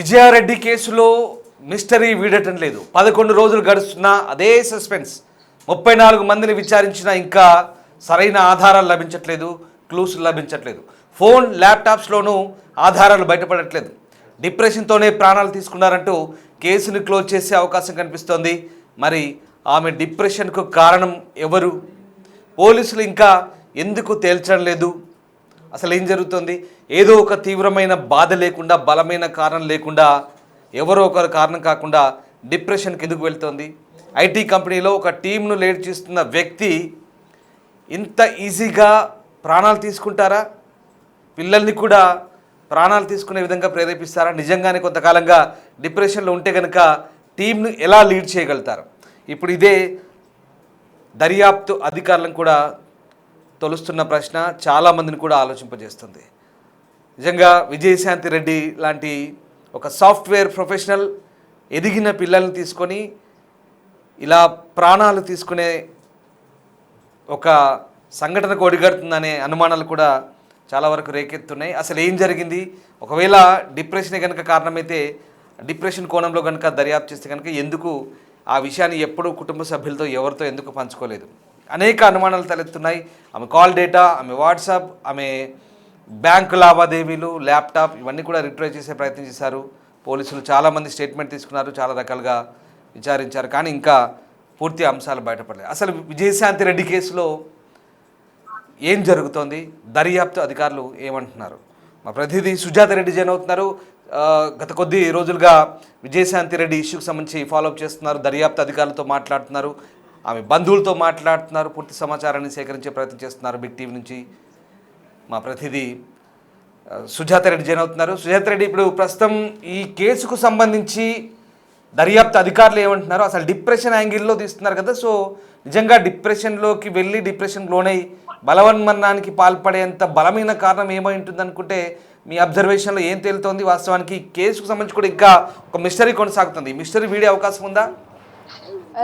విజయారెడ్డి కేసులో మిస్టరీ వీడటం లేదు. 11 రోజులు గడుస్తున్నా అదే సస్పెన్స్. 34 మందిని విచారించినా ఇంకా సరైన ఆధారాలు లభించట్లేదు, క్లూస్ లభించట్లేదు. ఫోన్, ల్యాప్టాప్స్లోనూ ఆధారాలు బయటపడట్లేదు. డిప్రెషన్తోనే ప్రాణాలు తీసుకున్నారంటూ కేసుని క్లోజ్ చేసే అవకాశం కనిపిస్తోంది. మరి ఆమె డిప్రెషన్కు కారణం ఎవరు? పోలీసులు ఇంకా ఎందుకు తేల్చడం లేదు? అసలు ఏం జరుగుతుంది? ఏదో ఒక తీవ్రమైన బాధ లేకుండా, బలమైన కారణం లేకుండా, ఎవరో ఒకరు కారణం కాకుండా డిప్రెషన్కి ఎందుకు వెళ్తోంది? ఐటీ కంపెనీలో ఒక టీంను లీడ్ చేస్తున్న వ్యక్తి ఇంత ఈజీగా ప్రాణాలు తీసుకుంటారా? పిల్లల్ని కూడా ప్రాణాలు తీసుకునే విధంగా ప్రేరేపిస్తారా? నిజంగానే కొంతకాలంగా డిప్రెషన్లో ఉంటే కనుక టీంను ఎలా లీడ్ చేయగలుగుతారు? ఇప్పుడు ఇదే దర్యాప్తు అధికారులను కూడా తొలుస్తున్న ప్రశ్న చాలామందిని కూడా ఆలోచింపజేస్తుంది. నిజంగా విజయశాంతి రెడ్డి లాంటి ఒక సాఫ్ట్వేర్ ప్రొఫెషనల్ ఎదిగిన పిల్లల్ని తీసుకొని ఇలా ప్రాణాలు తీసుకునే ఒక సంఘటనకు ఒడిగడుతుందనే అనుమానాలు కూడా చాలా వరకు రేకెత్తున్నాయి. అసలు ఏం జరిగింది? ఒకవేళ డిప్రెషనే కనుక కారణమైతే డిప్రెషన్ కోణంలో కనుక దర్యాప్తు చేస్తే కనుక ఎందుకు ఆ విషయాన్ని ఎప్పుడూ కుటుంబ సభ్యులతో ఎవరితో ఎందుకు పంచుకోలేదు? అనేక అనుమానాలు తలెత్తున్నాయి. ఆమె కాల్ డేటా, ఆమె వాట్సాప్, ఆమె బ్యాంకు లావాదేవీలు, ల్యాప్టాప్ ఇవన్నీ కూడా రిట్రైవ్ చేసే ప్రయత్నం చేశారు పోలీసులు. చాలామంది స్టేట్మెంట్ తీసుకున్నారు, చాలా రకాలుగా విచారించారు, కానీ ఇంకా పూర్తి అంశాలు బయటపడలేదు. అసలు విజయశాంతి రెడ్డి కేసులో ఏం జరుగుతోంది? దర్యాప్తు అధికారులు ఏమంటున్నారు? మా ప్రతినిధి సుజాత రెడ్డి జాయిన్ అవుతున్నారు. గత కొద్ది రోజులుగా విజయశాంతి రెడ్డి ఇష్యూకి సంబంధించి ఫాలోఅప్ చేస్తున్నారు, దర్యాప్తు అధికారులతో మాట్లాడుతున్నారు, ఆమె బంధువులతో మాట్లాడుతున్నారు, పూర్తి సమాచారాన్ని సేకరించే ప్రయత్నం చేస్తున్నారు. బిగ్ టీవీ నుంచి మా ప్రతినిధి సుజాత రెడ్డి జాయిన్ అవుతున్నారు. సుజాత రెడ్డి, ఇప్పుడు ప్రస్తుతం ఈ కేసుకు సంబంధించి దర్యాప్తు అధికారులు ఏమంటున్నారు? అసలు డిప్రెషన్ యాంగిల్లో తీస్తున్నారు కదా, సో నిజంగా డిప్రెషన్లోకి వెళ్ళి డిప్రెషన్ లోనై బలవన్మరణానికి పాల్పడేంత బలమైన కారణం ఏమై ఉంటుంది అనుకుంటే మీ అబ్జర్వేషన్లో ఏం తేలుతోంది? వాస్తవానికి కేసుకు సంబంధించి కూడా ఇంకా ఒక మిస్టరీ కొనసాగుతుంది. మిస్టరీ వీడే అవకాశం ఉందా?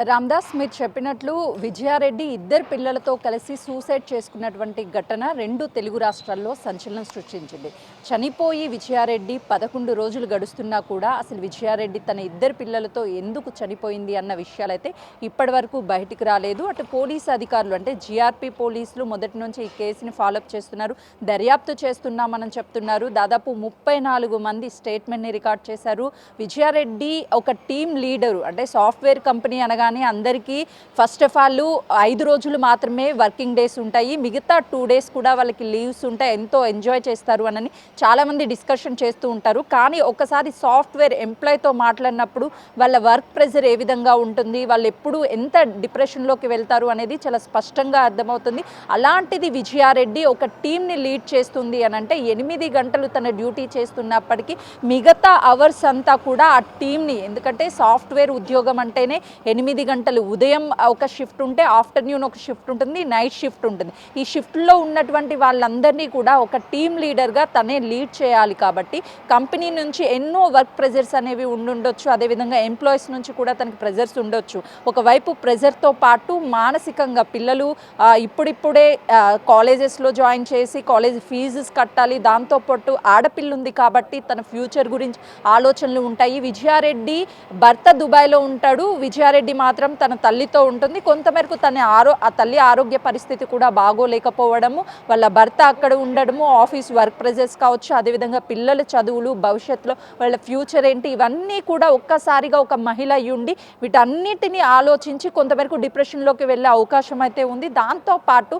రామ్దాస్, మీరు చెప్పినట్లు విజయారెడ్డి ఇద్దరు పిల్లలతో కలిసి సూసైడ్ చేసుకున్నటువంటి ఘటన 2 తెలుగు రాష్ట్రాల్లో సంచలనం సృష్టించింది. చనిపోయి విజయారెడ్డి 11 రోజులు గడుస్తున్నా కూడా అసలు విజయారెడ్డి తన ఇద్దరు పిల్లలతో ఎందుకు చనిపోయింది అన్న విషయాలైతే ఇప్పటి వరకు బయటికి రాలేదు. అటు పోలీసు అధికారులు అంటే జీఆర్పీ పోలీసులు మొదటి నుంచి ఈ కేసుని ఫాలోఅప్ చేస్తున్నారు, దర్యాప్తు చేస్తున్నామని చెప్తున్నారు. దాదాపు 34 మంది స్టేట్మెంట్ని రికార్డ్ చేశారు. విజయారెడ్డి ఒక టీం లీడరు, అంటే సాఫ్ట్వేర్ కంపెనీ అనగానే అందరికీ ఫస్ట్ ఆఫ్ ఆల్ 5 రోజులు మాత్రమే వర్కింగ్ డేస్ ఉంటాయి, మిగతా 2 డేస్ కూడా వాళ్ళకి లీవ్స్ ఉంటాయి, ఎంతో ఎంజాయ్ చేస్తారు అని చాలామంది డిస్కషన్ చేస్తూ ఉంటారు. కానీ ఒకసారి సాఫ్ట్వేర్ ఎంప్లాయ్తో మాట్లాడినప్పుడు వాళ్ళ వర్క్ ప్రెజర్ ఏ విధంగా ఉంటుంది, వాళ్ళు ఎప్పుడు ఎంత డిప్రెషన్లోకి వెళ్తారు అనేది చాలా స్పష్టంగా అర్థమవుతుంది. అలాంటిది విజయారెడ్డి ఒక టీంని లీడ్ చేస్తుంది అని అంటే 8 గంటలు తన డ్యూటీ చేస్తున్నప్పటికీ మిగతా అవర్స్ అంతా కూడా ఆ టీంని, ఎందుకంటే సాఫ్ట్వేర్ ఉద్యోగం అంటేనే 8 గంటలు, ఉదయం ఒక షిఫ్ట్ ఉంటే ఆఫ్టర్నూన్ ఒక షిఫ్ట్ ఉంటుంది, నైట్ షిఫ్ట్ ఉంటుంది. ఈ షిఫ్ట్లో ఉన్నటువంటి వాళ్ళందరినీ కూడా ఒక టీమ్ లీడర్గా తనే లీడ్ చేయాలి. కాబట్టి కంపెనీ నుంచి ఎన్నో వర్క్ ప్రెజర్స్ అనేవి ఉండొచ్చు, అదేవిధంగా ఎంప్లాయీస్ నుంచి కూడా తనకి ప్రెజర్స్ ఉండొచ్చు. ఒకవైపు ప్రెజర్తో పాటు మానసికంగా పిల్లలు ఇప్పుడిప్పుడే కాలేజెస్లో జాయిన్ చేసి కాలేజ్ ఫీజెస్ కట్టాలి, దాంతోపాటు ఆడపిల్ల ఉంది కాబట్టి తన ఫ్యూచర్ గురించి ఆలోచనలు ఉంటాయి. విజయారెడ్డి భర్త దుబాయ్లో ఉంటాడు, విజయారెడ్డి మాత్రం తన తల్లితో ఉంటుంది. కొంతమేరకు ఆ తల్లి ఆరోగ్య పరిస్థితి కూడా బాగోలేకపోవడము, వాళ్ళ భర్త అక్కడ ఉండడము, ఆఫీస్ వర్క్ ప్రెజర్స్ కావచ్చు, అదేవిధంగా పిల్లల చదువులు, భవిష్యత్తులో వాళ్ళ ఫ్యూచర్ ఏంటి, ఇవన్నీ కూడా ఒక్కసారిగా ఒక మహిళ అయ్యుండి వీటన్నిటిని ఆలోచించి కొంతమేరకు డిప్రెషన్లోకి వెళ్ళే అవకాశం అయితే ఉంది. దాంతోపాటు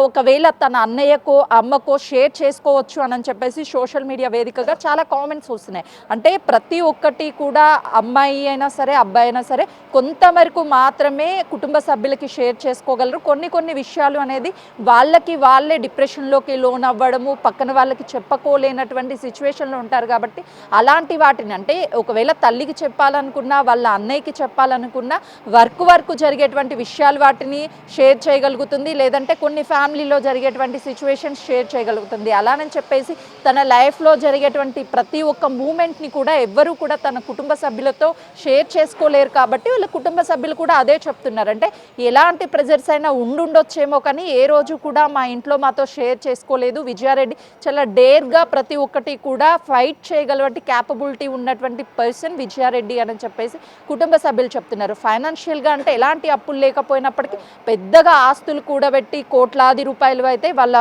ఒకవేళ తన అన్నయ్యకో అమ్మకో షేర్ చేసుకోవచ్చు అని చెప్పేసి సోషల్ మీడియా వేదికగా చాలా కామెంట్స్ వస్తున్నాయి. అంటే ప్రతి ఒక్కటి కూడా అమ్మాయి అయినా సరే అబ్బాయి అయినా సరే కొంతవరకు మాత్రమే కుటుంబ సభ్యులకి షేర్ చేసుకోగలరు. కొన్ని విషయాలు అనేది వాళ్ళే డిప్రెషన్లోకి లోన్ అవ్వడము, పక్కన వాళ్ళకి చెప్పుకోలేనటువంటి సిచ్యువేషన్లో ఉంటారు. కాబట్టి అలాంటి వాటిని, అంటే ఒకవేళ తల్లికి చెప్పాలనుకున్నా, వాళ్ళ అన్నయ్యకి చెప్పాలనుకున్నా వర్క్ జరిగేటువంటి విషయాలు వాటిని షేర్ చేయగలుగుతుంది, లేదంటే కొన్ని ఫ్యామిలీలో జరిగేటువంటి సిచ్యువేషన్స్ షేర్ చేయగలుగుతుంది. అలానని చెప్పేసి తన లైఫ్లో జరిగేటువంటి ప్రతి ఒక్క మూమెంట్ని కూడా ఎవ్వరూ కూడా తన కుటుంబ సభ్యులతో షేర్ చేసుకోలేరు. కాబట్టి వాళ్ళ కుటుంబ సభ్యులు కూడా అదే చెప్తున్నారు. అంటే ఎలాంటి ప్రెజర్స్ అయినా ఉండుండొచ్చేమో కానీ ఏ రోజు కూడా మా ఇంట్లో మాతో షేర్ చేసుకోలేదు. విజయారెడ్డి చాలా డేర్గా ప్రతి ఒక్కటి కూడా ఫైట్ చేయగలవంటి క్యాపబిలిటీ ఉన్నటువంటి పర్సన్ విజయారెడ్డి అని చెప్పేసి కుటుంబ సభ్యులు చెప్తున్నారు. ఫైనాన్షియల్గా అంటే ఎలాంటి అప్పులు లేకపోయినప్పటికీ పెద్దగా ఆస్తులు కూడబెట్టి కోట్లాది రూపాయలు అయితే వాళ్ళ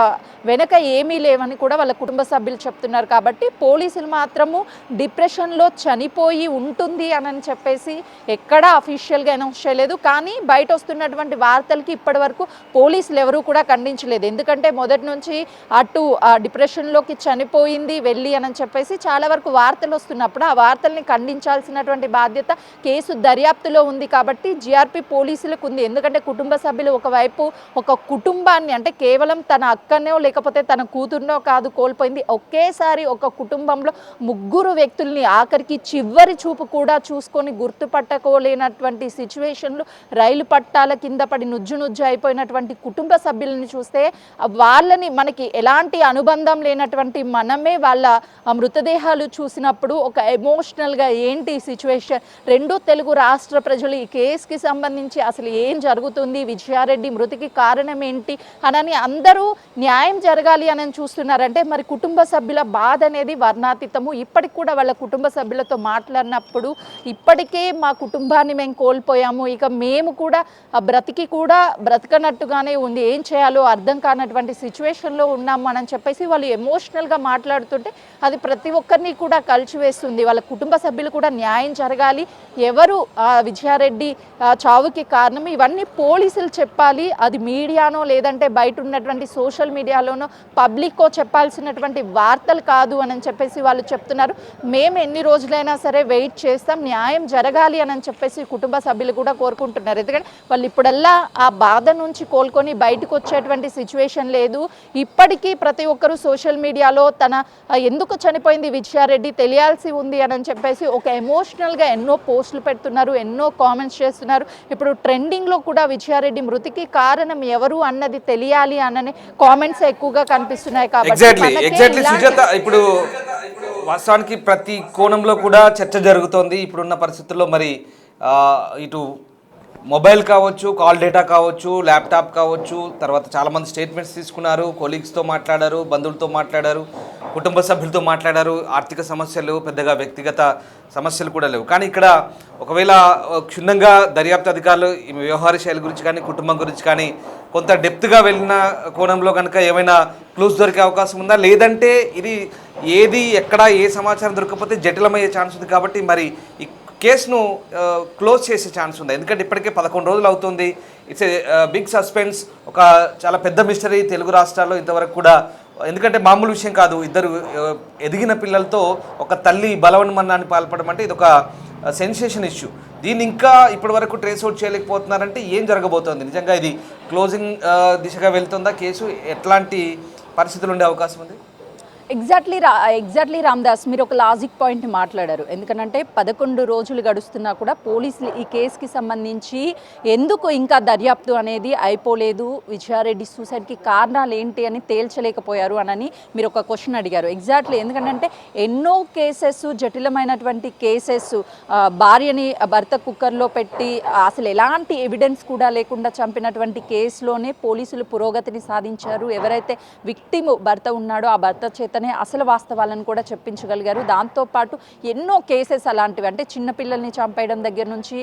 వెనక ఏమీ లేవని కూడా వాళ్ళ కుటుంబ సభ్యులు చెప్తున్నారు. కాబట్టి పోలీసులు మాత్రము డిప్రెషన్లో చనిపోయి ఉంటుంది అని చెప్పేసి ఎక్కడా అఫీషియల్గా అనౌన్స్ చేయలేదు. కానీ బయట వస్తున్నటువంటి వార్తలకి ఇప్పటి వరకు పోలీసులు ఎవరూ కూడా ఖండించలేదు. ఎందుకంటే మొదటి నుంచి అటు డిప్రెషన్లోకి చనిపోయింది వెళ్ళి అని చెప్పేసి చాలా వరకు వార్తలు వస్తున్నప్పుడు ఆ వార్తల్ని ఖండించాల్సినటువంటి బాధ్యత కేసు దర్యాప్తులో ఉంది. కాబట్టి జీఆర్పీ పోలీసులకు ఉంది. ఎందుకంటే కుటుంబ సభ్యులు ఒకవైపు ఒక కుటుంబాన్ని అంటే కేవలం తన అక్కనో లేకపోతే తన కూతుర్నో కాదు కోల్పోయింది, ఒకేసారి ఒక కుటుంబంలో ముగ్గురు వ్యక్తుల్ని ఆఖరికి చివరి చూపు కూడా చూసుకొని గుర్తుపట్టకోలేనటువంటి సిచ్యువేషన్లు రైలు పట్టాల కింద పడి నుజ్జు అయిపోయినటువంటి కుటుంబ సభ్యులని చూస్తే వాళ్ళని మనకి ఎలాంటి అనుబంధం లేనటువంటి మనమే వాళ్ళ మృతదేహాలు చూసినప్పుడు ఒక ఎమోషనల్గా ఏంటి సిచ్యువేషన్, రెండు తెలుగు రాష్ట్ర ప్రజలు ఈ కేసుకి సంబంధించి అసలు ఏం జరుగుతుంది, విజయారెడ్డి మృతికి కారణం ఏంటి అని అందరూ న్యాయం జరగాలి అని చూస్తున్నారంటే మరి కుటుంబ సభ్యుల బాధ అనేది వర్ణాతీతము. ఇప్పటికి కూడా వాళ్ళ కుటుంబ సభ్యులతో మాట్లాడినప్పుడు ఇప్పటికే మా కుటుంబాన్ని మేము కోల్పోయాము, ఇక మేము కూడా బ్రతికి కూడా బ్రతకనట్టుగానే ఉంది, ఏం చేయాలో అర్థం కానటువంటి సిచ్యువేషన్లో ఉన్నాము అని చెప్పేసి వాళ్ళు ఎమోషనల్గా మాట్లాడుతుంటే అది ప్రతి ఒక్కరిని కూడా కలిచివేస్తుంది. వాళ్ళ కుటుంబ సభ్యులు కూడా న్యాయం జరగాలి, ఎవరు విజయారెడ్డి చావుకి కారణం ఇవన్నీ పోలీసులు చెప్పాలి, అది మీడియానో లేదంటే బయట ఉన్నటువంటి సోషల్ మీడియాలోనో పబ్లిక్కో చెప్పాల్సినటువంటి వార్తలు కాదు అని చెప్పేసి వాళ్ళు చెప్తున్నారు. మేము ఎన్ని రోజులైనా సరే వెయిట్ చేస్తాం, న్యాయం జరగాలి అని చెప్పేసి కుటుంబ సభ్యులు కూడా కోరుకుంటున్నారు. ఎందుకంటే వాళ్ళు ఇప్పుడల్లా ఆ బాధ నుంచి కోలుకొని బయటకు వచ్చేటువంటి సిచ్యువేషన్ లేదు. ఇప్పటికీ ప్రతి ఒక్కరూ సోషల్ మీడియాలో తన ఎందుకు చనిపోయింది విజయారెడ్డి తెలియాల్సి ఉంది అని చెప్పేసి ఒక ఎమోషనల్గా ఎన్నో పోస్టులు పెడుతున్నారు, ఎన్నో కామెంట్స్ చేస్తున్నారు. ఇప్పుడు ట్రెండింగ్లో కూడా విజయారెడ్డి మృతికి కారణం ఎవరు అన్నది తెలియాలి అనే కామెంట్స్ ఎక్కువగా కనిపిస్తున్నాయి. కాబట్టి సుజాత, ఇప్పుడు వాస్తవానికి ప్రతి కోణంలో కూడా చర్చ జరుగుతోంది ఇప్పుడున్న పరిస్థితుల్లో. మరి ఇటు మొబైల్ కావచ్చు, కాల్ డేటా కావచ్చు, ల్యాప్టాప్ కావచ్చు, తర్వాత చాలామంది స్టేట్మెంట్స్ తీసుకున్నారు, కొలీగ్స్తో మాట్లాడారు, బంధువులతో మాట్లాడారు, కుటుంబ సభ్యులతో మాట్లాడారు. ఆర్థిక సమస్యలు, పెద్దగా వ్యక్తిగత సమస్యలు కూడా లేవు. కానీ ఇక్కడ ఒకవేళ క్షుణ్ణంగా దర్యాప్తు అధికారులు ఈ వ్యవహార శైలి గురించి కానీ కుటుంబం గురించి కానీ కొంత డెప్త్గా వెళ్ళిన కోణంలో కనుక ఏమైనా క్లూస్ దొరికే అవకాశం ఉందా, లేదంటే ఇది ఏది ఎక్కడ ఏ సమాచారం దొరకకపోతే జటిలమయ్యే ఛాన్స్ ఉంది. కాబట్టి మరి ఈ కేసును క్లోజ్ చేసే ఛాన్స్ ఉంది. ఎందుకంటే ఇప్పటికే 11 రోజులు అవుతుంది. ఇట్స్ ఏ బిగ్ సస్పెన్స్, ఒక చాలా పెద్ద మిస్టరీ తెలుగు రాష్ట్రాల్లో ఇంతవరకు కూడా. ఎందుకంటే మామూలు విషయం కాదు, ఇద్దరు ఎదిగిన పిల్లలతో ఒక తల్లి బలవన్మరణాన్ని పాల్పడడం అంటే ఇది ఒక సెన్సేషన్ ఇష్యూ. దీన్ని ఇంకా ఇప్పటి వరకు ట్రేస్ అవుట్ చేయలేకపోతున్నారంటే ఏం జరగబోతోంది? నిజంగా ఇది క్లోజింగ్ దిశగా వెళ్తుందా కేసు? ఎట్లాంటి పరిస్థితులు ఉండే అవకాశం ఉంది? ఎగ్జాక్ట్లీ రామ్దాస్, మీరు ఒక లాజిక్ పాయింట్ మాట్లాడారు. ఎందుకంటే 11 రోజులు గడుస్తున్నా కూడా పోలీసులు ఈ కేసుకి సంబంధించి ఎందుకు ఇంకా దర్యాప్తు అనేది అయిపోలేదు, విజయారెడ్డి సూసైడ్కి కారణాలు ఏంటి అని తేల్చలేకపోయారు అని మీరు ఒక క్వశ్చన్ అడిగారు. ఎగ్జాక్ట్లీ, ఎందుకంటే ఎన్నో కేసెస్, జటిలమైనటువంటి కేసెస్, భార్యని భర్త కుక్కర్లో పెట్టి అసలు ఎలాంటి ఎవిడెన్స్ కూడా లేకుండా చంపినటువంటి కేసులోనే పోలీసులు పురోగతిని సాధించారు. ఎవరైతే విక్టిమ్ భర్త ఉన్నాడో ఆ భర్త చేత అసలు వాస్తవాలను కూడా చెప్పించగలిగారు. దాంతోపాటు ఎన్నో కేసెస్ అలాంటివి, అంటే చిన్నపిల్లల్ని చంపేయడం దగ్గర నుంచి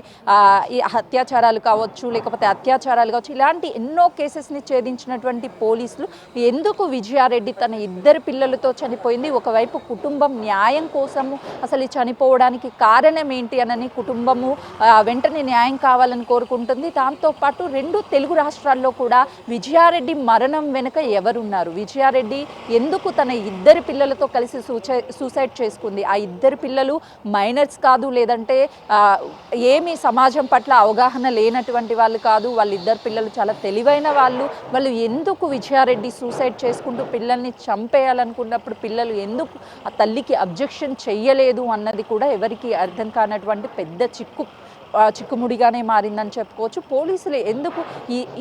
ఈ అత్యాచారాలు కావచ్చు, లేకపోతే అత్యాచారాలు కావచ్చు, ఇలాంటి ఎన్నో కేసెస్ని ఛేదించినటువంటి పోలీసులు ఎందుకు విజయారెడ్డి తన 2 పిల్లలతో చనిపోయింది, ఒకవైపు కుటుంబం న్యాయం కోసము అసలు చనిపోవడానికి కారణం ఏంటి అని కుటుంబము వెంటనే న్యాయం కావాలని కోరుకుంటుంది. దాంతోపాటు 2 తెలుగు రాష్ట్రాల్లో కూడా విజయారెడ్డి మరణం వెనుక ఎవరున్నారు, విజయారెడ్డి ఎందుకు తన 2 పిల్లలతో కలిసి సూసైడ్ చేసుకుంది, ఆ 2 పిల్లలు మైనర్స్ కాదు, లేదంటే ఏమీ సమాజం పట్ల అవగాహన లేనటువంటి వాళ్ళు కాదు, వాళ్ళిద్దరు పిల్లలు చాలా తెలివైన వాళ్ళు. వాళ్ళు ఎందుకు విజయారెడ్డి సూసైడ్ చేసుకుంటూ పిల్లల్ని చంపేయాలనుకున్నప్పుడు పిల్లలు ఎందుకు ఆ తల్లికి అబ్జెక్షన్ చెయ్యలేదు అన్నది కూడా ఎవరికి అర్థం కానటువంటి పెద్ద చిక్కు చిక్కుముడిగానే మారిందని చెప్పుకోవచ్చు. పోలీసులు ఎందుకు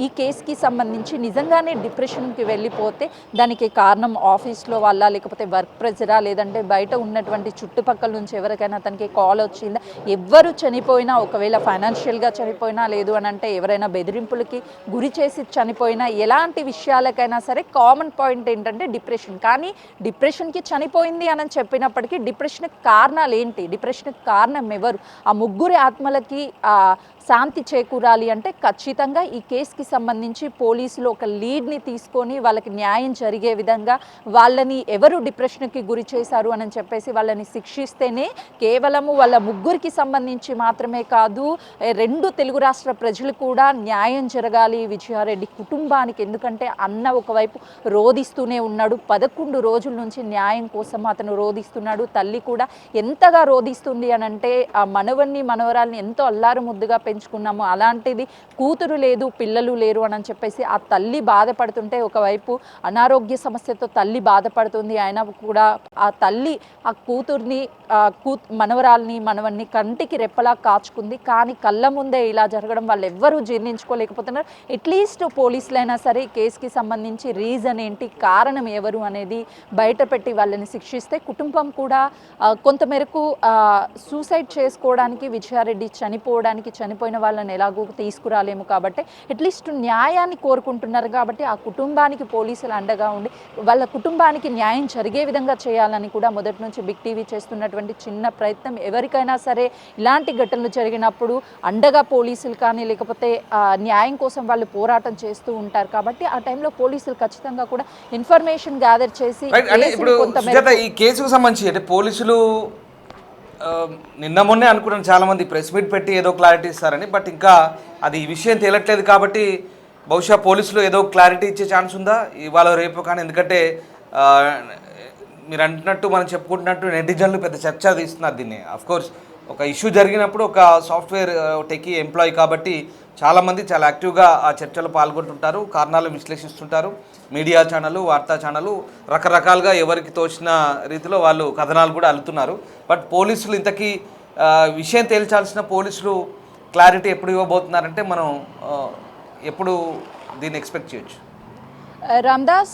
ఈ కేసుకి సంబంధించి నిజంగానే డిప్రెషన్కి వెళ్ళిపోతే దానికి కారణం ఆఫీస్లో వాళ్ళ, లేకపోతే వర్క్ ప్రెజరా, లేదంటే బయట ఉన్నటువంటి చుట్టుపక్కల నుంచి ఎవరికైనా తనకి కాల్ వచ్చిందా, ఎవ్వరు చనిపోయినా, ఒకవేళ ఫైనాన్షియల్గా చనిపోయినా, లేదు అని అంటే ఎవరైనా బెదిరింపులకి గురి చేసి చనిపోయినా, ఎలాంటి విషయాలకైనా సరే కామన్ పాయింట్ ఏంటంటే డిప్రెషన్. కానీ డిప్రెషన్కి చనిపోయింది అని చెప్పినప్పటికీ డిప్రెషన్కి కారణాలు ఏంటి, డిప్రెషన్కి కారణం ఎవరు, ఆ ముగ్గురి ఆత్మలకి శాంతి చేకూరాలి అంటే ఖచ్చితంగా ఈ కేసుకి సంబంధించి పోలీసులు ఒక లీడ్ని తీసుకొని వాళ్ళకి న్యాయం జరిగే విధంగా వాళ్ళని ఎవరు డిప్రెషన్కి గురి చేశారు అని చెప్పేసి వాళ్ళని శిక్షిస్తేనే కేవలము వాళ్ళ ముగ్గురికి సంబంధించి మాత్రమే కాదు, రెండు తెలుగు రాష్ట్ర ప్రజలు కూడా న్యాయం జరగాలి విజయారెడ్డి కుటుంబానికి. ఎందుకంటే అన్న ఒకవైపు రోధిస్తూనే ఉన్నాడు, 11 రోజుల నుంచి న్యాయం కోసం అతను రోధిస్తున్నాడు. తల్లి కూడా ఎంతగా రోధిస్తుంది అని అంటే ఆ మనవన్ని మనవరాల్ని ఎంతో అల్లారు ముద్దుగా పెంచుకున్నాము, అలాంటిది కూతురు లేదు, పిల్లలు లేరు అని చెప్పేసి ఆ తల్లి బాధపడుతుంటే, ఒకవైపు అనారోగ్య సమస్యతో తల్లి బాధపడుతుంది. అయినా కూడా ఆ తల్లి ఆ కూతుర్ని మనవరాల్ని మనవన్ని కంటికి రెప్పలా కాచుకుంది. కానీ కళ్ళ ముందే ఇలా జరగడం వాళ్ళు ఎవ్వరూ జీర్ణించుకోలేకపోతున్నారు. అట్లీస్ట్ పోలీసులైనా సరే కేసుకి సంబంధించి రీజన్ ఏంటి, కారణం ఎవరు అనేది బయటపెట్టి వాళ్ళని శిక్షిస్తే కుటుంబం కూడా కొంతమేరకు సూసైడ్ చేసుకోవడానికి, విజయారెడ్డి చనిపోయిన వాళ్ళని ఎలాగో తీసుకురాలేము కాబట్టి అట్లీస్ట్ న్యాయాన్ని కోరుకుంటున్నారు కాబట్టి ఆ కుటుంబానికి పోలీసులు అండగా ఉండి వాళ్ళ కుటుంబానికి న్యాయం జరిగే విధంగా చేయాలని కూడా మొదటి నుంచి బిగ్ టీవీ చేస్తున్నటువంటి చిన్న ప్రయత్నం. ఎవరికైనా సరే ఇలాంటి ఘటనలు జరిగినప్పుడు అండగా పోలీసులు కానీ, లేకపోతే న్యాయం కోసం వాళ్ళు పోరాటం చేస్తూ ఉంటారు కాబట్టి ఆ టైంలో పోలీసులు ఖచ్చితంగా కూడా ఇన్ఫర్మేషన్ గ్యాదర్ చేసి ఈ కేసుకు సంబంధించి అంటే పోలీసులు నిన్న మొన్నే అనుకున్నాను చాలామంది ప్రెస్ మీట్ పెట్టి ఏదో క్లారిటీ ఇస్తారని, బట్ ఇంకా అది ఈ విషయం తేలట్లేదు కాబట్టి బహుశా పోలీసులు ఏదో క్లారిటీ ఇచ్చే ఛాన్స్ ఉందా ఇవాళ రేపు కానీ. ఎందుకంటే మీరు అంటున్నట్టు మనం చెప్పుకుంటున్నట్టు నెటిజన్లు పెద్ద చర్చ తీస్తున్నారు దీన్ని. అఫ్కోర్స్ ఒక ఇష్యూ జరిగినప్పుడు ఒక సాఫ్ట్వేర్ టెకీ ఎంప్లాయీ కాబట్టి చాలామంది చాలా యాక్టివ్గా ఆ చర్చలో పాల్గొంటుంటారు, కారణాలు విశ్లేషిస్తుంటారు. మీడియా ఛానళ్ళు, వార్తా ఛానళ్ళు రకరకాలుగా ఎవరికి తోచిన రీతిలో వాళ్ళు కథనాలు కూడా అల్లుతున్నారు. బట్ పోలీసులు ఇంతకీ విషయం తేల్చాల్సిన పోలీసులు క్లారిటీ ఎప్పుడు ఇవ్వబోతున్నారంటే మనం ఎప్పుడు దీన్ని ఎక్స్పెక్ట్ చేయొచ్చు? రామ్దాస్,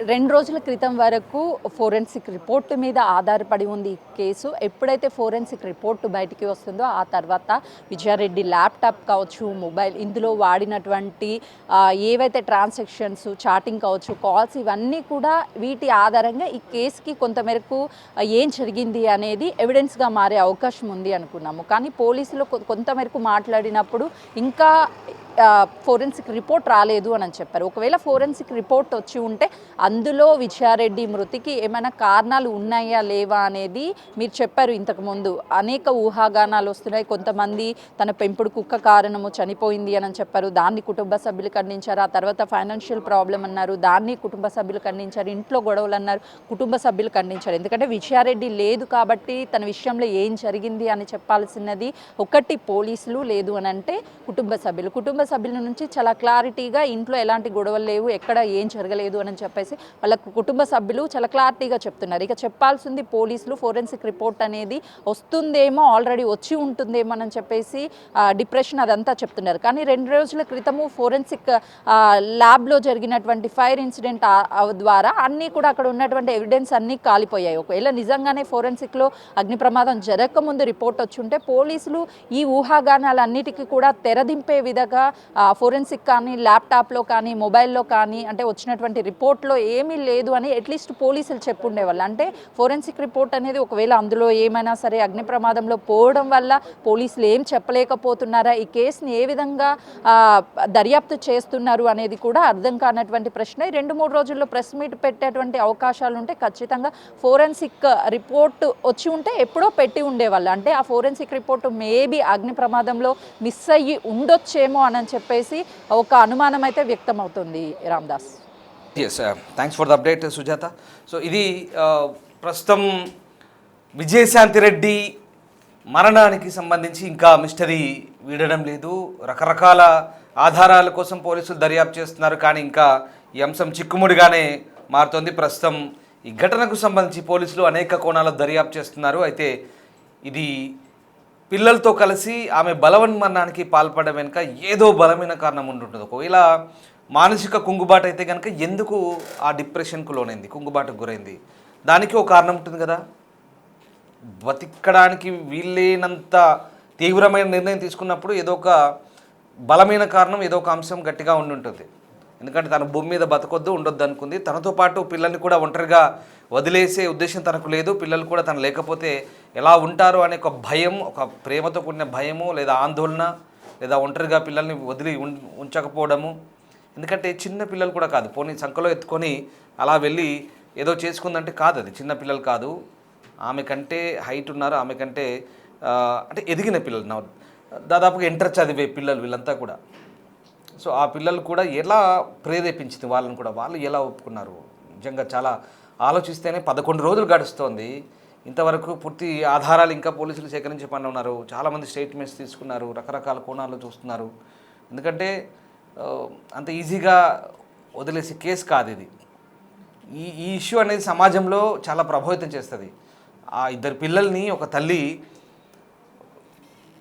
2 రోజుల క్రితం వరకు ఫోరెన్సిక్ రిపోర్ట్ మీద ఆధారపడి ఉంది ఈ కేసు. ఎప్పుడైతే ఫోరెన్సిక్ రిపోర్ట్ బయటికి వస్తుందో ఆ తర్వాత విజయారెడ్డి ల్యాప్టాప్ కావచ్చు, మొబైల్, ఇందులో వాడినటువంటి ఏవైతే ట్రాన్సాక్షన్స్, చాటింగ్ కావచ్చు, కాల్స్, ఇవన్నీ కూడా వీటి ఆధారంగా ఈ కేసుకి కొంతమేరకు ఏం జరిగింది అనేది ఎవిడెన్స్గా మారే అవకాశం ఉంది అనుకున్నాము. కానీ పోలీసులు కొంతమేరకు మాట్లాడినప్పుడు ఇంకా ఫోరెన్సిక్ రిపోర్ట్ రాలేదు అని చెప్పారు. ఒకవేళ ఫోరెన్సిక్ రిపోర్ట్ వచ్చి ఉంటే అందులో విజయారెడ్డి మృతికి ఏమైనా కారణాలు ఉన్నాయా లేవా అనేది మీరు చెప్పారు ఇంతకుముందు. అనేక ఊహాగానాలు వస్తున్నాయి. కొంతమంది తన పెంపుడు కుక్క కారణము చనిపోయింది అని చెప్పారు, దాన్ని కుటుంబ సభ్యులు ఖండించారు. ఆ తర్వాత ఫైనాన్షియల్ ప్రాబ్లం అన్నారు, దాన్ని కుటుంబ సభ్యులు ఖండించారు. ఇంట్లో గొడవలు అన్నారు, కుటుంబ సభ్యులు ఖండించారు. ఎందుకంటే విజయారెడ్డి లేదు కాబట్టి తన విషయంలో ఏం జరిగింది అని చెప్పాల్సినది ఒకటి పోలీసులు, లేదు అని అంటే కుటుంబ సభ్యుల నుంచి చాలా క్లారిటీగా ఇంట్లో ఎలాంటి గొడవలు లేవు, ఎక్కడ ఏం జరగలేదు అని చెప్పేసి వాళ్ళ కుటుంబ సభ్యులు చాలా క్లారిటీగా చెప్తున్నారు. ఇక చెప్పాల్సింది పోలీసులు ఫోరెన్సిక్ రిపోర్ట్ అనేది వస్తుందేమో, ఆల్రెడీ వచ్చి ఉంటుందేమో అని చెప్పేసి డిప్రెషన్ అదంతా చెప్తున్నారు. కానీ 2 రోజుల క్రితము ఫోరెన్సిక్ ల్యాబ్లో జరిగినటువంటి ఫైర్ ఇన్సిడెంట్ ద్వారా అన్నీ కూడా అక్కడ ఉన్నటువంటి ఎవిడెన్స్ అన్నీ కాలిపోయాయి. ఒకవేళ నిజంగానే ఫోరెన్సిక్లో అగ్ని ప్రమాదం జరగకముందు రిపోర్ట్ వచ్చి ఉంటే పోలీసులు ఈ ఊహాగానాలన్నిటికీ కూడా తెరదింపే విధంగా ఫోరెన్సిక్ కానీ, ల్యాప్టాప్లో కానీ, మొబైల్లో కానీ అంటే వచ్చినటువంటి రిపోర్ట్లో ఏమీ లేదు అని అట్లీస్ట్ పోలీసులు చెప్పుండేవాళ్ళు. అంటే ఫోరెన్సిక్ రిపోర్ట్ అనేది ఒకవేళ అందులో ఏమైనా సరే అగ్ని ప్రమాదంలో పోవడం వల్ల పోలీసులు ఏం చెప్పలేకపోతున్నారా, ఈ కేసుని ఏ విధంగా దర్యాప్తు చేస్తున్నారు అనేది కూడా అర్థం కానటువంటి ప్రశ్న. 2-3 రోజుల్లో ప్రెస్ మీట్ పెట్టేటువంటి అవకాశాలు ఉంటే ఖచ్చితంగా ఫోరెన్సిక్ రిపోర్ట్ వచ్చి ఉంటే ఎప్పుడో పెట్టి ఉండేవాళ్ళు. అంటే ఆ ఫోరెన్సిక్ రిపోర్ట్ మేబీ అగ్ని ప్రమాదంలో మిస్ అయ్యి ఉండొచ్చేమో అని చెప్పేసి ఒక అనుమానం అయితే వ్యక్తమవుతుంది. Ramdas, yes, thanks for the update Sujatha. So ఇది ప్రస్తుతం విజయశాంతిరెడ్డి మరణానికి సంబంధించి ఇంకా మిస్టరీ వీడడం లేదు. రకరకాల ఆధారాల కోసం పోలీసులు దర్యాప్తు చేస్తున్నారు, కానీ ఇంకా ఈ అంశం చిక్కుముడిగానే మారుతోంది. ప్రస్తుతం ఈ ఘటనకు సంబంధించి పోలీసులు అనేక కోణాల దర్యాప్తు చేస్తున్నారు. అయితే ఇది పిల్లలతో కలిసి ఆమె బలవన్మరణానికి పాల్పడడం వెనుక ఏదో బలమైన కారణం ఉంటుంటుంది. ఒకవేళ మానసిక కుంగుబాటు అయితే కనుక ఎందుకు ఆ డిప్రెషన్కు లోనైంది, కుంగుబాటుకు గురైంది? దానికి ఒక కారణం ఉంటుంది కదా. బతికడానికి వీలైనంత తీవ్రమైన నిర్ణయం తీసుకున్నప్పుడు ఏదో ఒక బలమైన కారణం, ఏదో ఒక అంశం గట్టిగా ఉండి ఉంటుంది. ఎందుకంటే తన భూమి మీద బతకొద్దు, ఉండొద్దు అనుకుంది. తనతో పాటు పిల్లల్ని కూడా ఒంటరిగా వదిలేసే ఉద్దేశం తనకు లేదు. పిల్లలు కూడా తను లేకపోతే ఎలా ఉంటారు అనే ఒక భయం, ఒక ప్రేమతో కూడిన భయము లేదా ఆందోళన, లేదా ఒంటరిగా పిల్లల్ని వదిలి ఉంచకపోవడము. ఎందుకంటే చిన్న పిల్లలు కూడా కాదు, పోనీ సంఖలో ఎత్తుకొని అలా వెళ్ళి ఏదో చేసుకుందంటే కాదు, అది చిన్న పిల్లలు కాదు. ఆమె కంటే హైట్ ఉన్నారు, ఆమె కంటే అంటే ఎదిగిన పిల్లలు, దాదాపుగా ఇంటర్ చదివే పిల్లలు వీళ్ళంతా కూడా. సో ఆ పిల్లలు కూడా ఎలా ప్రేరేపించింది వాళ్ళని కూడా, వాళ్ళు ఎలా ఒప్పుకున్నారు? నిజంగా చాలా ఆలోచిస్తేనే 11 రోజులు గడుస్తోంది. ఇంతవరకు పూర్తి ఆధారాలు ఇంకా పోలీసులు సేకరించే పనిలో ఉన్నారు. చాలామంది స్టేట్మెంట్స్ తీసుకున్నారు, రకరకాల కోణాల్లో చూస్తున్నారు. ఎందుకంటే అంత ఈజీగా వదిలేసే కేసు కాదు ఇది. ఈ ఇష్యూ అనేది సమాజంలో చాలా ప్రభావితం చేస్తుంది. ఆ ఇద్దరు పిల్లల్ని ఒక తల్లి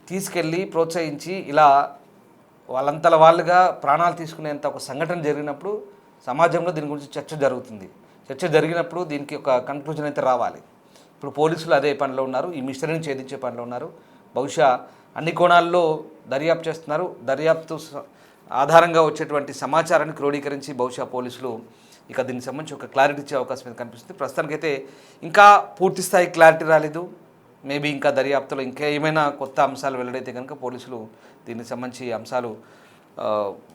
తీసుకెళ్ళి ప్రోత్సహించి ఇలా వాళ్ళంతల వాళ్ళుగా ప్రాణాలు తీసుకునేంత ఒక సంఘటన జరిగినప్పుడు సమాజంలో దీని గురించి చర్చ జరుగుతుంది. చర్చ జరిగినప్పుడు దీనికి ఒక కన్క్లూజన్ అయితే రావాలి. ఇప్పుడు పోలీసులు అదే పనిలో ఉన్నారు, ఈ మిస్టరీని ఛేదించే పనిలో ఉన్నారు. బహుశా అన్ని కోణాల్లో దర్యాప్తు చేస్తున్నారు. దర్యాప్తు ఆధారంగా వచ్చేటువంటి సమాచారాన్ని క్రోడీకరించి బహుశా పోలీసులు ఇక దీనికి సంబంధించి ఒక క్లారిటీ ఇచ్చే అవకాశం అయితే కనిపిస్తుంది. ప్రస్తుతానికైతే ఇంకా పూర్తి స్థాయి క్లారిటీ రాలేదు. మేబీ ఇంకా దర్యాప్తులో ఇంకా ఏమైనా కొత్త అంశాలు వెల్లడైతే కనుక పోలీసులు దీనికి సంబంధించి అంశాలు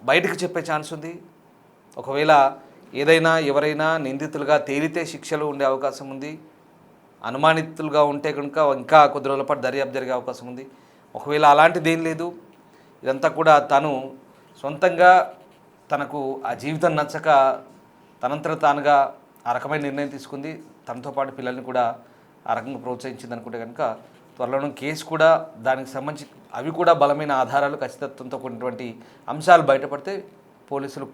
బయటకు చెప్పే ఛాన్స్ ఉంది. ఒకవేళ ఏదైనా ఎవరైనా నిందితులుగా తేలితే శిక్షలు ఉండే అవకాశం ఉంది. అనుమానితులుగా ఉంటే కనుక ఇంకా కొద్ది రోజుల పాటు దర్యాప్తు జరిగే అవకాశం ఉంది. ఒకవేళ అలాంటిది ఏం లేదు, ఇదంతా కూడా తను సొంతంగా తనకు ఆ జీవితం నచ్చక తనంతట తానుగా ఆ రకమైన నిర్ణయం తీసుకుంది. తనతో పాటు పిల్లల్ని కూడా ఆ రకంగా ప్రోత్సహించింది అనుకుంటే కనుక త్వరలోనే కేసు కూడా దానికి సంబంధించి అవి కూడా బలమైన ఆధారాలు, ఖచ్చితత్వంతో కూడినటువంటి అంశాలు బయటపడితే పోలీసులు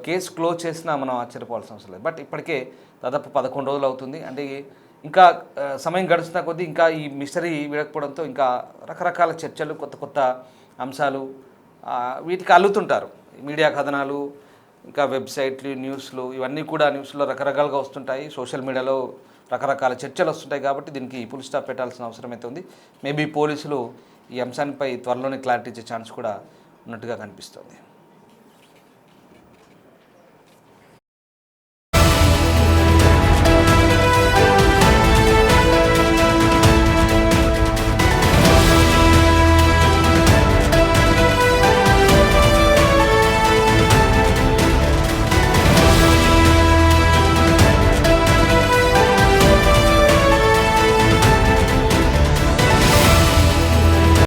కేసు క్లోజ్ చేసినా మనం ఆశ్చర్యపోవాల్సిన అవసరం లేదు. బట్ ఇప్పటికే దాదాపు 11 రోజులు అవుతుంది. అంటే ఇంకా సమయం గడుస్తున్న కొద్దీ ఇంకా ఈ మిస్టరీ వీడకపోవడంతో ఇంకా రకరకాల చర్చలు, కొత్త కొత్త అంశాలు వీటికి అల్లుతుంటారు. మీడియా కథనాలు, ఇంకా వెబ్సైట్లు, న్యూస్లు, ఇవన్నీ కూడా న్యూస్లో రకరకాలుగా వస్తుంటాయి. సోషల్ మీడియాలో రకరకాల చర్చలు వస్తుంటాయి. కాబట్టి దీనికి ఫుల్ స్టాప్ పెట్టాల్సిన అవసరం అయితే ఉంది. మేబీ పోలీసులు ఈ అంశానిపై త్వరలోనే క్లారిటీ ఇచ్చే ఛాన్స్ కూడా ఉన్నట్టుగా కనిపిస్తుంది.